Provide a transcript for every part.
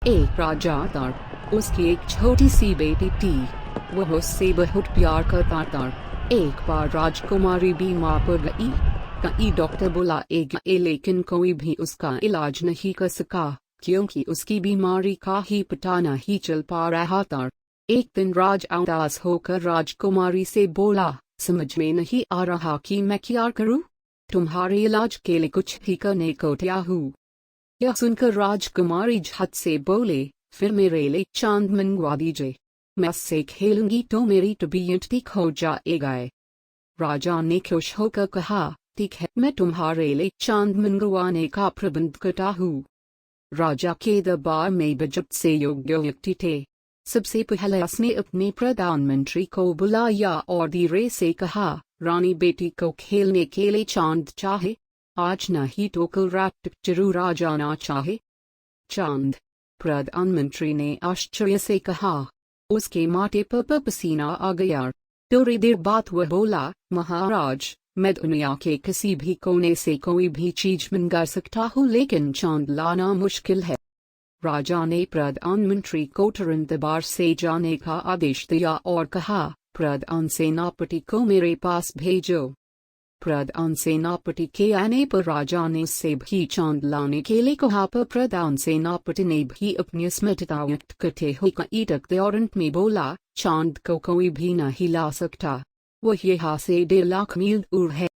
एक राजा था। उसकी एक छोटी सी बेटी थी। वह उससे बहुत प्यार करता था। एक बार राजकुमारी बीमार पड़ गई। कई डॉक्टर बुलाए लेकिन कोई भी उसका इलाज नहीं कर सका, क्योंकि उसकी बीमारी का ही पता नहीं चल पा रहा था। एक दिन राजा उदास होकर राजकुमारी से बोला, समझ में नहीं आ रहा कि मैं क्या करूं? तुम्हारे इलाज के लिए कुछ भी करने को तैयार हूँ। यह सुनकर राजकुमारी झट से बोले, फिर मेरे लिए चांद मंगवा दीजिए। मैं उससे खेलूंगी तो मेरी तबीयत ठीक हो जाएगा। राजा ने खुश होकर कहा, ठीक है, मैं तुम्हारे लिए चांद मंगवाने का प्रबंध करता हूँ। राजा के दरबार में बजट से योग्य व्यक्ति थे। सबसे पहले उसने अपने प्रधानमंत्री को बुलाया और धीरे से कहा, रानी बेटी को खेलने के लिए चांद चाहे। आज नहीं तो कल रात जरूर आ जाना चाहे। चांद, प्रधानमंत्री ने आश्चर्य से कहा। उसके माथे पर पसीना आ गया। थोड़ी देर बाद वह बोला, महाराज, मैं दुनिया के किसी भी कोने से कोई भी चीज मंगा सकता हूँ, लेकिन चांद लाना मुश्किल है। राजा ने प्रधानमंत्री को तुरंत दरबार से जाने का आदेश दिया और कहा, प्रधान सेनापति को मेरे पास भेजो। प्रधान सेनापति के आने पर राजा ने उससे भी चांद लाने के लिए कहा, पर प्रधान सेनापति ने भी अपनी असमर्थता व्यक्त करते हुए कई टकते और अंत में बोला, चांद को कोई भी नहीं ला सकता। वह यहाँ से 1.5 लाख मील दूर है।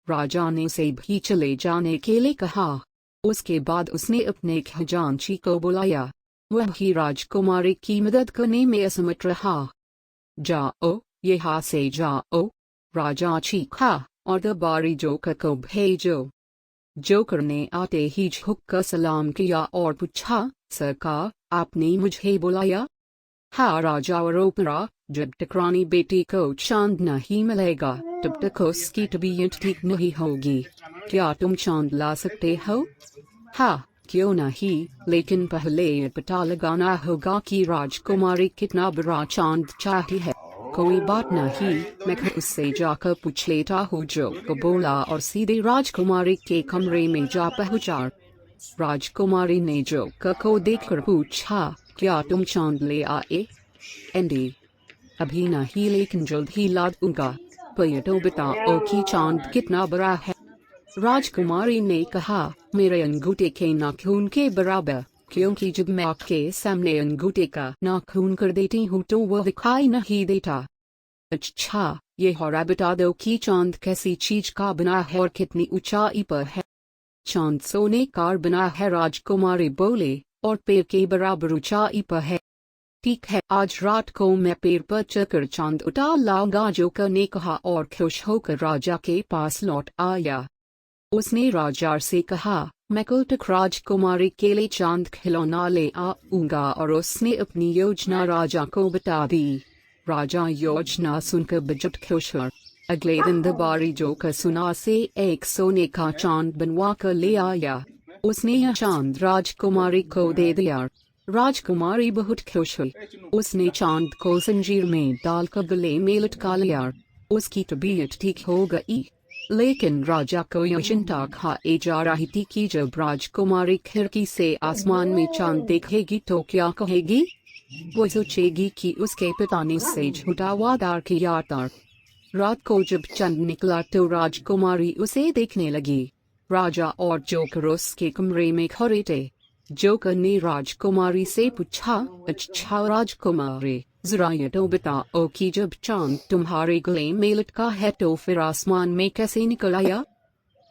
राजा ने उसे भी चले जाने के लिए कहा। उसके बाद उसने अपने खजांची को बुलाया। वह भी राजकुमारी की मदद करने में असमर्थ रहा। जाओ, यहाँ से जाओ, राजा चीखा, और दरबारी जोकर को भेजो। जोकर ने आते ही झुककर सलाम किया और पूछा, सरकार, आपने मुझे बुलाया? हाँ राजा, वरोपरा, जब तक रानी बेटी को चांद नहीं मिलेगा तब तक उसकी तबीयत ठीक नहीं होगी। क्या तुम चांद ला सकते हो? हाँ, क्यों नहीं, लेकिन पहले ये पता लगाना होगा कि राजकुमारी कितना बड़ा चांद चाहती है। कोई बात नहीं, मैं खुद उससे जाकर पूछ लेता हूँ। जो को बोला और सीधे राजकुमारी के कमरे में जा पहुँचा। राजकुमारी ने जोकर को देखकर पूछा, क्या तुम चांद ले आए? एंडी, अभी नहीं, लेकिन जल्द ही ला दूंगा। पर ये तो बताओ कि चांद कितना बड़ा है? राजकुमारी ने कहा, मेरे अंगूठे के नाखून के बराबर, क्योंकि जब मैं आपके सामने अंगूठे का नाखून कर देती हूँ तो वह दिखाई नहीं देता। अच्छा, ये और बता दो कि चांद कैसी चीज का बना है और कितनी ऊंचाई पर है? चांद सोने का बना है, राजकुमारी बोले, और पेड़ के बराबर ऊंचाई पर है। ठीक है, आज रात को मैं पेड़ पर चढ़कर चांद उतार लाऊंगा, जोकर ने कहा और खुश होकर राजा के पास लौट आया। उसने राजा से कहा, मैं कल तक राजकुमारी के लिए चांद खिलौना ले आऊंगा, और उसने अपनी योजना राजा को बता दी। राजा योजना सुनकर बेहद खुश हुआ। अगले दिन दरबारी जोकर सुना से एक सोने का चांद बनवा कर ले आया। उसने यह चांद राजकुमारी को दे दिया। राजकुमारी बहुत खुश हुई। उसने चांद को जंजीर में डालकर गले में लटका लिया। उसकी तबीयत ठीक हो गई। लेकिन राजा को यह चिंता खाए जा रही थी कि जब राजकुमारी खिड़की से आसमान में चांद देखेगी तो क्या कहेगी? वो सोचेगी कि उसके पिता ने उससे झूठा वादा किया था। रात को जब चांद निकला तो राजकुमारी उसे देखने लगी। राजा और जोकर उसके कमरे में खड़े थे। जोकर ने राजकुमारी से पूछा, अच्छा राजकुमारी, जरा ये तो बताओ कि जब चांद तुम्हारे गले में लटका है तो फिर आसमान में कैसे निकल आया?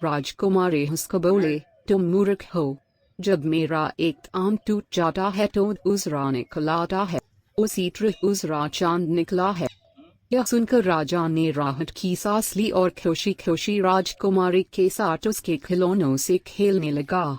राजकुमारी हंसकर बोले, तुम मूर्ख हो। जब मेरा एक आम टूट जाता है तो दूसरा निकल आता है, उसी तरह दूसरा चांद निकला है। यह सुनकर राजा ने राहत की सांस ली और खुशी खुशी राजकुमारी के साथ उसके खिलौनों से खेलने लगा।